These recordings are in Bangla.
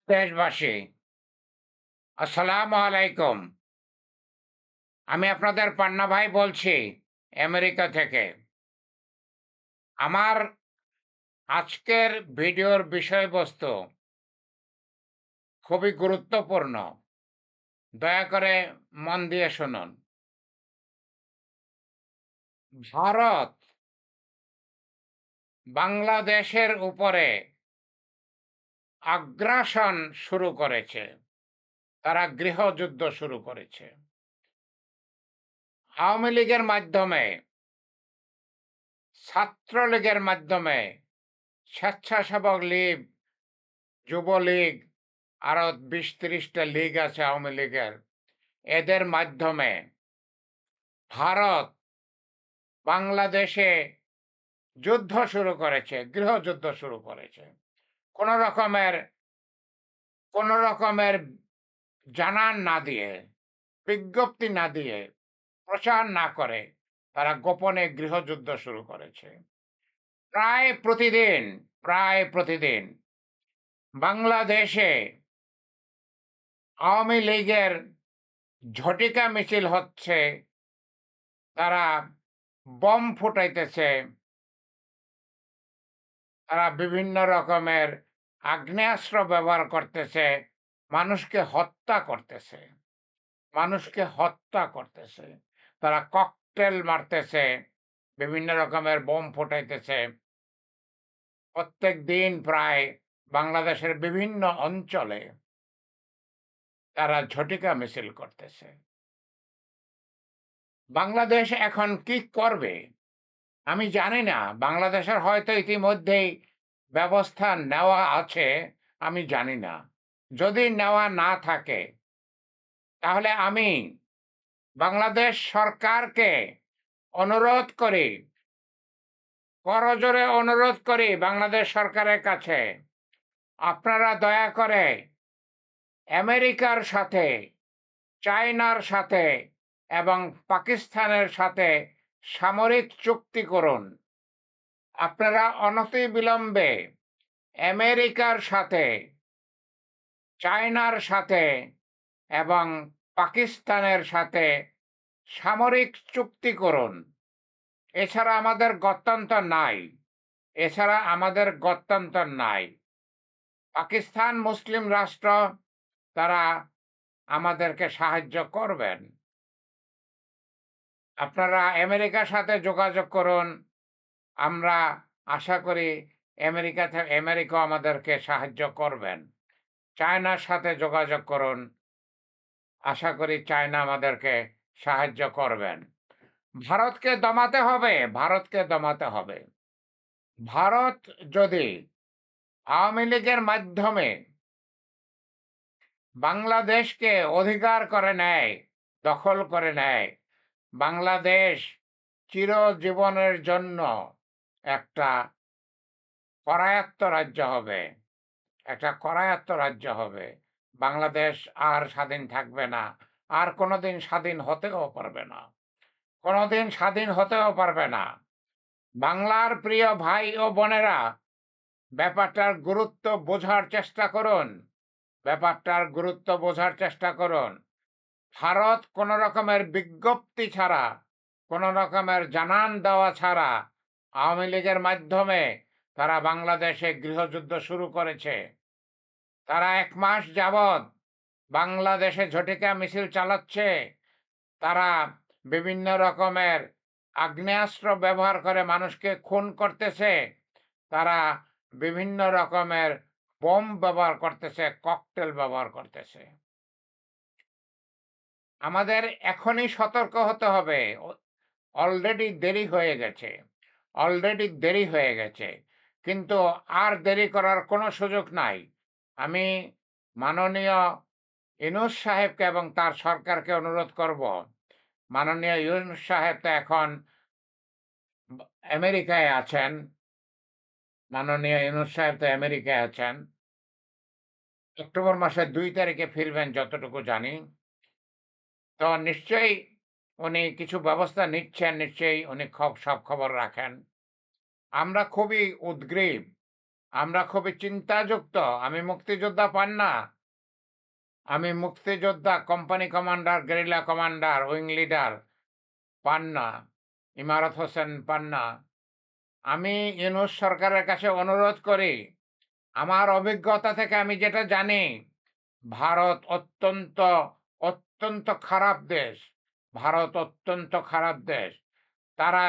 দেশবাসী, আসসালামু আলাইকুম। আমি আপনাদের পান্না ভাই বলছি আমেরিকা থেকে। আমার আজকের ভিডিওর বিষয়বস্তু খুবই গুরুত্বপূর্ণ। দয়া করে মন দিয়ে শুনুন। ভারত বাংলাদেশের উপরে আগ্রাসন শুরু করেছে। তারা গৃহযুদ্ধ শুরু করেছে। আওয়ামী লীগের মাধ্যমে, ছাত্রলীগের মাধ্যমে, স্বেচ্ছাসেবক লীগ, যুবলীগ, আরো ২০-৩০টা লীগ আছে আওয়ামী লীগের। এদের মাধ্যমে ভারত বাংলাদেশে যুদ্ধ শুরু করেছে, গৃহযুদ্ধ শুরু করেছে। কোন রকমের কোন রকমের জানান না দিয়ে, বিজ্ঞপ্তি না দিয়ে, প্রচার না করে তারা গোপনে গৃহযুদ্ধ শুরু করেছে। প্রায় প্রতিদিন বাংলাদেশে আওয়ামী লীগের ঝটিকা মিছিল হচ্ছে, তারা বম ফুটাইতেছে, তারা বিভিন্ন রকমের আগ্নেয়াস্ত্র ব্যবহার করতেছে, মানুষকে হত্যা করতেছে, মানুষকে হত্যা করতেছে। তারা ককটেল মারতেছে, বিভিন্ন রকমের বোম ফুটাইতেছে। প্রত্যেকদিন প্রায় বাংলাদেশের বিভিন্ন অঞ্চলে তারা ঝটিকা মিছিল করতেছে। বাংলাদেশ এখন কি করবে? আমি জানি না। বাংলাদেশের হয়তো ইতিমধ্যেই ব্যবস্থা নেওয়া আছে, আমি জানি না। যদি নেওয়া না থাকে, তাহলে আমি বাংলাদেশ সরকারকে অনুরোধ করি, করজোড়ে অনুরোধ করি বাংলাদেশ সরকারের কাছে, আপনারা দয়া করে আমেরিকার সাথে, চায়নার সাথে এবং পাকিস্তানের সাথে সামরিক চুক্তি করুন। আপনারা অনতিবিলম্বে আমেরিকার সাথে, চায়নার সাথে এবং পাকিস্তানের সাথে সামরিক চুক্তি করুন। এছাড়া আমাদের গত্যন্তর নাই। এছাড়া আমাদের গত্যন্তর নাই। পাকিস্তান মুসলিম রাষ্ট্র, তারা আমাদেরকে সাহায্য করবেন। আপনারা আমেরিকার সাথে যোগাযোগ করুন। আমরা আশা করি আমেরিকাও আমাদেরকে সাহায্য করবেন। চায়নার সাথে যোগাযোগ করুন। আশা করি চায়না আমাদেরকে সাহায্য করবেন। ভারতকে দমাতে হবে, ভারতকে দমাতে হবে। ভারত যদি আওয়ামী লীগের মাধ্যমে বাংলাদেশকে অধিকার করে নেয়, দখল করে নেয়, বাংলাদেশ চিরজীবনের জন্য একটা করায়ত্ত রাজ্য হবে, একটা করায়ত্ত রাজ্য হবে। বাংলাদেশ আর স্বাধীন থাকবে না। আর কোনোদিন স্বাধীন হতেও পারবে না। কোনোদিন স্বাধীন হতেও পারবে না। বাংলার প্রিয় ভাই ও বোনেরা, ব্যাপারটার গুরুত্ব বোঝার চেষ্টা করুন। ব্যাপারটার গুরুত্ব বোঝার চেষ্টা করুন। ভারত কোন রকমের বিজ্ঞপ্তি ছাড়া, কোন রকমের জানান দেওয়া ছাড়া আওয়ামী লীগের মাধ্যমে তারা বাংলাদেশে গৃহযুদ্ধ শুরু করেছে। তারা ১ মাস যাবৎ বাংলাদেশে ঝটিকা মিছিল চালাচ্ছে। তারা বিভিন্ন রকমের আগ্নেয়াস্ত্র ব্যবহার করে মানুষকে খুন করতেছে। তারা বিভিন্ন রকমের বোম ব্যবহার করতেছে, ককটেল ব্যবহার করতেছে। আমাদের এখনই সতর্ক হতে হবে। অলরেডি দেরি হয়ে গেছে। অলরেডি দেরি হয়ে গেছে। কিন্তু আর দেরি করার কোনো সুযোগ নাই। আমি মাননীয় ইউনূস সাহেবকে এবং তার সরকারকে অনুরোধ করব, মাননীয় ইউনূস সাহেব তো এখন বা আমেরিকায় আছেন। মাননীয় ইউনূস সাহেব তো আমেরিকায় আছেন। অক্টোবর মাসের ২ তারিখে ফিরবেন যতটুকু জানি। তো নিশ্চয়ই উনি কিছু ব্যবস্থা নিচ্ছেন, নিশ্চয়ই উনি সব খবর রাখেন। আমরা খুবই উদগ্রীব। আমরা খুবই চিন্তাযুক্ত। আমি মুক্তিযোদ্ধা পান্না। আমি মুক্তিযোদ্ধা, company commander, guerrilla commander, wing leader Panna, Imarat Hossain পান্না। আমি ইউনূস সরকারের কাছে অনুরোধ করি, আমার অভিজ্ঞতা থেকে আমি যেটা জানি, ভারত অত্যন্ত, অত্যন্ত খারাপ দেশ। ভারত অত্যন্ত খারাপ দেশ। তারা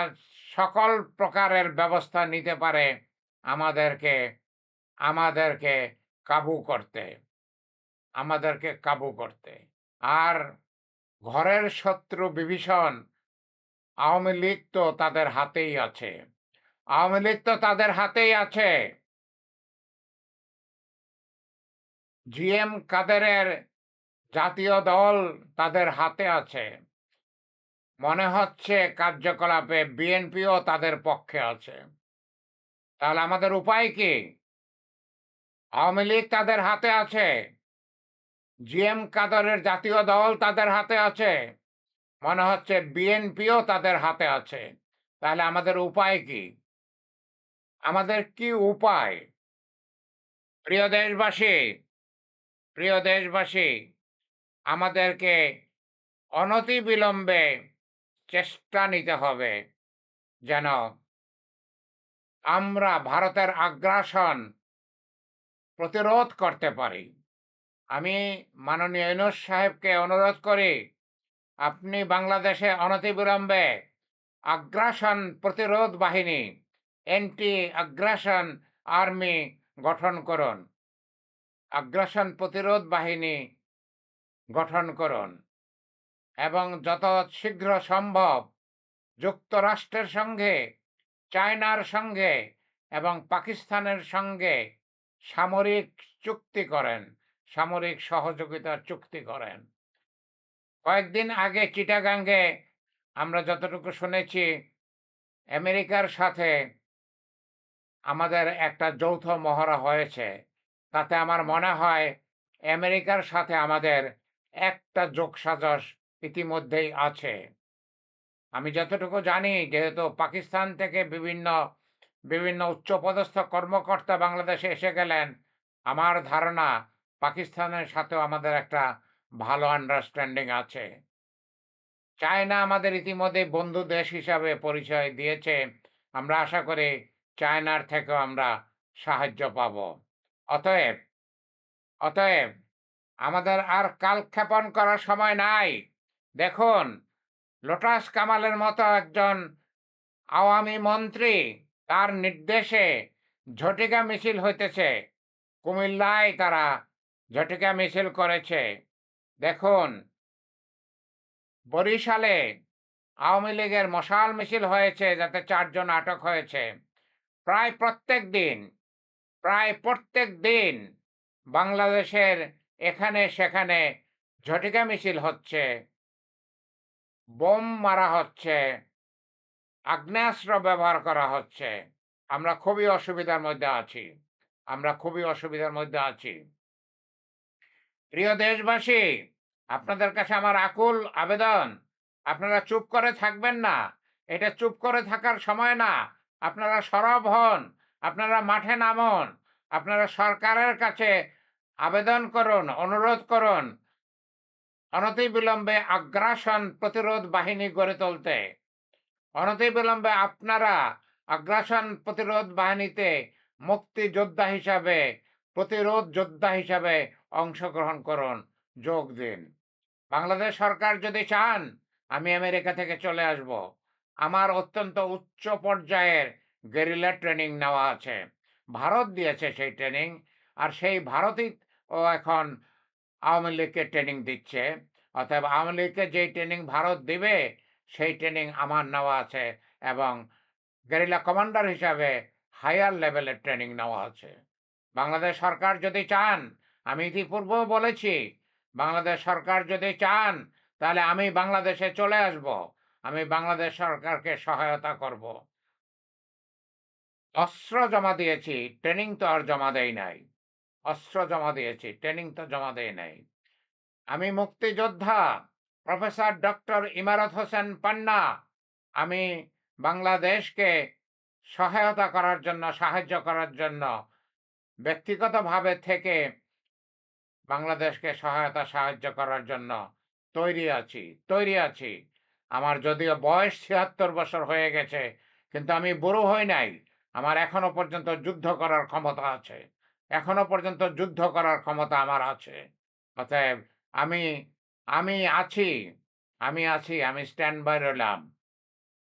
সকল প্রকারের ব্যবস্থা নিতে পারে আমাদেরকে আমাদেরকে কাবু করতে, আমাদেরকে কাবু করতে। আর ঘরের শত্রু বিভীষণ আওয়ামী লীগ তো তাদের হাতেই আছে। আওয়ামী লীগ তো তাদের হাতেই আছে। জিএম কাদেরের জাতীয় দল তাদের হাতে আছে। মনে হচ্ছে কার্যকলাপে বিএনপিও তাদের পক্ষে আছে। তাহলে আমাদের উপায় কি? আওয়ামী লীগ তাদের হাতে আছে, জিএম কাদেরের জাতীয় দল তাদের হাতে আছে, মনে হচ্ছে বিএনপিও তাদের হাতে আছে। তাহলে আমাদের উপায় কি? আমাদের কি উপায়? প্রিয় দেশবাসী, প্রিয় দেশবাসী, আমাদেরকে অনতিবিলম্বে চেষ্টা নিতে হবে যেন আমরা ভারতের আগ্রাসন প্রতিরোধ করতে পারি। আমি মাননীয় ইউনূস সাহেবকে অনুরোধ করি, আপনি বাংলাদেশে অনতিবিলম্বে আগ্রাসন প্রতিরোধ বাহিনী, অ্যান্টি আগ্রাসন আর্মি গঠন করুন। আগ্রাসন প্রতিরোধ বাহিনী গঠন করুন এবং যত শীঘ্র সম্ভব যুক্তরাষ্ট্রের সঙ্গে, চায়নার সঙ্গে এবং পাকিস্তানের সঙ্গে সামরিক চুক্তি করেন, সামরিক সহযোগিতার চুক্তি করেন। কয়েকদিন আগে চিটাগাঙ্গে আমরা যতটুকু শুনেছি, আমেরিকার সাথে আমাদের একটা যৌথ মহড়া হয়েছে। তাতে আমার মনে হয় আমেরিকার সাথে আমাদের একটা যোগসাজশ ইতিমধ্যেই আছে। আমি যতটুকু জানি, যেহেতু পাকিস্তান থেকে বিভিন্ন বিভিন্ন উচ্চপদস্থ কর্মকর্তা বাংলাদেশে এসে গেলেন, আমার ধারণা পাকিস্তানের সাথেও আমাদের একটা ভালো আন্ডারস্ট্যান্ডিং আছে। চায়না আমাদের ইতিমধ্যে বন্ধু দেশ হিসাবে পরিচয় দিয়েছে। আমরা আশা করি চায়নার থেকেও আমরা সাহায্য পাব। অতএব অতএব আমাদের আর কালক্ষেপণ করার সময় নাই। দেখুন, লোটাস কামালের মতো একজন আওয়ামী মন্ত্রী, তার নির্দেশে ঝটিকা মিছিল হইতেছে। কুমিল্লায় তারা ঝটিকা মিছিল করেছে। দেখুন, বরিশালে আওয়ামী লীগের মশাল মিছিল হয়েছে, যাতে ৪ জন আটক হয়েছে। প্রায় প্রত্যেক দিন, প্রায় প্রত্যেক দিন বাংলাদেশের এখানে সেখানে ঝটিকা মিছিল হচ্ছে, বোম মারা হচ্ছে, আগ্নেয়াস্ত্র ব্যবহার করা হচ্ছে। আমরা খুবই অসুবিধার মধ্যে আছি। আমরা খুবই অসুবিধার মধ্যে আছি। প্রিয় দেশবাসী, আপনাদের কাছে আমার আকুল আবেদন, আপনারা চুপ করে থাকবেন না। এটা চুপ করে থাকার সময় না। আপনারা সরব হন, আপনারা মাঠে নামুন, আপনারা সরকারের কাছে আবেদন করুন, অনুরোধ করুন অনতিবিলম্বে আগ্রাসন প্রতিরোধ বাহিনী গড়ে তুলতে। অনতিবিলম্বে আপনারা আগ্রাসন প্রতিরোধ বাহিনীতে মুক্তিযোদ্ধা হিসাবে, প্রতিরোধ যোদ্ধা হিসাবে অংশগ্রহণ করুন, যোগ দিন। বাংলাদেশ সরকার যদি চান, আমি আমেরিকা থেকে চলে আসব। আমার অত্যন্ত উচ্চ পর্যায়ের গেরিলা ট্রেনিং নেওয়া আছে। ভারত দিয়েছে সেই ট্রেনিং, আর সেই ভারতই ও এখন আওয়ামী লীগকে ট্রেনিং দিচ্ছে। অতএব আওয়ামী লীগকে যেই ট্রেনিং ভারত দিবে, সেই ট্রেনিং আমার নেওয়া আছে এবং গেরিলা কমান্ডার হিসাবে হায়ার লেভেলের ট্রেনিং নেওয়া আছে। বাংলাদেশ সরকার যদি চান, আমি ইতিপূর্বেও বলেছি, বাংলাদেশ সরকার যদি চান, তাহলে আমি বাংলাদেশে চলে আসব। আমি বাংলাদেশ সরকারকে সহায়তা করব। অস্ত্র জমা দিয়েছি, ট্রেনিং তো আর জমা দেই নাই। অস্ত্র জমা দিয়েছি, ট্রেনিং তো জমা দেই নাই। আমি মুক্তিযোদ্ধা প্রফেসর ডক্টর ইমারত হোসেন পান্না। আমি বাংলাদেশকে সহায়তা করার জন্য, সাহায্য করার জন্য ব্যক্তিগতভাবে থেকে বাংলাদেশকে সাহায্য করার জন্য তৈরি আছি, তৈরি আছি। আমার যদিও বয়স ৭৬ বছর হয়ে গেছে, কিন্তু আমি বুড়ো হই নাই। আমার এখনো পর্যন্ত যুদ্ধ করার ক্ষমতা আছে। এখনো পর্যন্ত যুদ্ধ করার ক্ষমতা আমার আছে। অতএব আমি আমি আছি, আমি স্ট্যান্ড বাই রইলাম।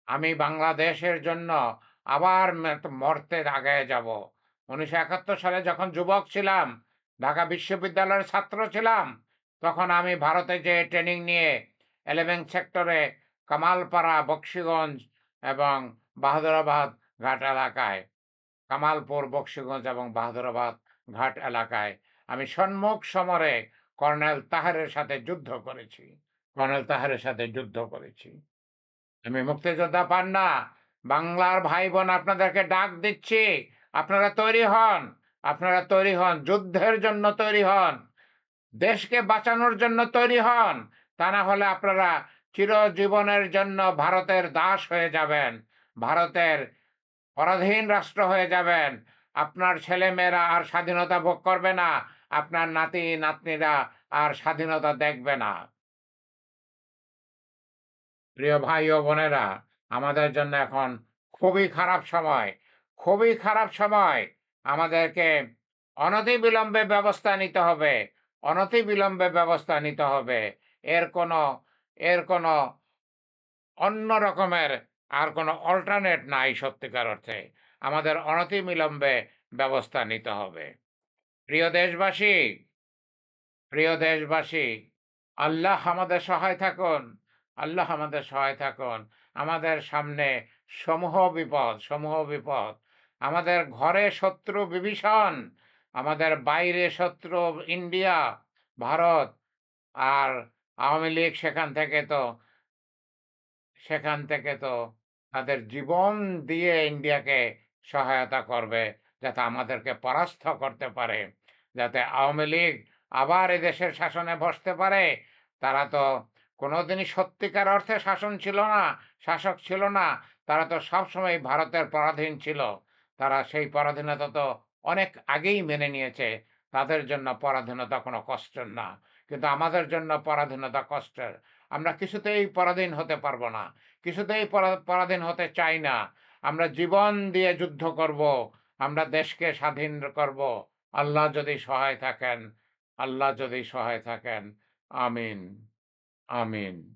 আমি বাংলাদেশের জন্য আবার মরতে আগায়ে যাব। ১৯৭১ সালে যখন যুবক ছিলাম, ঢাকা বিশ্ববিদ্যালয়ের ছাত্র ছিলাম, তখন আমি ভারতে যেয়ে ট্রেনিং নিয়ে 11 সেক্টরে কামালপাড়া, বকশীগঞ্জ এবং বাহাদুরাবাদ ঘাট এলাকায়, কামালপুর, বকশীগঞ্জ এবং বাহাদুরাবাদ ঘাট এলাকায় আমি সম্মুখ সমরে কর্নেল তাহেরের সাথে যুদ্ধ করেছি। কর্নেল তাহেরের সাথে যুদ্ধ করেছি। আমি মুক্তিযোদ্ধা পান্না। বাংলার ভাই-বোন আপনাদেরকে ডাক দিচ্ছি। আপনারা তৈরি হন। আপনারা তৈরি হন। যুদ্ধের জন্য তৈরি হন। দেশকে বাঁচানোর জন্য তৈরি হন। তা না হলে আপনারা চিরজীবনের জন্য ভারতের দাস হয়ে যাবেন। ভারতের পরাধীন রাষ্ট্র হয়ে যাবেন। আপনার ছেলেমেয়েরা আর স্বাধীনতা ভোগ করবে না। আপনার নাতি-নাতনিরা আর স্বাধীনতা দেখবে না। প্রিয় ভাই ও বোনেরা, আমাদের জন্য এখন খুবই খারাপ সময়, খুবই খারাপ সময়। আমাদেরকে অনতিবিলম্বে ব্যবস্থা নিতে হবে, অনতিবিলম্বে ব্যবস্থা নিতে হবে। এর কোনো এর কোনো অন্য রকমের আর কোনো অল্টারনেট নাই সত্যিকার অর্থে। আমাদের অনতিবিলম্বে ব্যবস্থা নিতে হবে। প্রিয় দেশবাসী, প্রিয় দেশবাসী, আল্লাহ আমাদের সহায় থাকুন, আল্লাহ আমাদের সহায় থাকুন। আমাদের সামনে সমূহ বিপদ, সমূহ বিপদ। আমাদের ঘরে শত্রু বিভীষণ, আমাদের বাইরে শত্রু ইন্ডিয়া, ভারত, আর আওয়ামী লীগ সেখান থেকে তো তাদের জীবন দিয়ে ইন্ডিয়াকে সহায়তা করবে, যাতে আমাদেরকে পরাস্ত করতে পারে, যাতে আওয়ামী লীগ আবার এদেশের শাসনে বসতে পারে। তারা তো কোনোদিনই সত্যিকার অর্থে শাসক ছিল না। তারা তো সবসময় ভারতের পরাধীন ছিল। তারা সেই পরাধীনতা তো অনেক আগেই মেনে নিয়েছে। তাদের জন্য পরাধীনতা কোনো কষ্টের না। কিন্তু আমাদের জন্য পরাধীনতা কষ্টের। আমরা কিছুতেই পরাধীন হতে পারব না। কিছুতেই পরাধীন হতে চাই না। আমরা জীবন দিয়ে যুদ্ধ করব। আমরা দেশকে স্বাধীন করব। আল্লাহ যদি সহায় থাকেন, আল্লাহ যদি সহায় থাকেন। আমিন, আমিন।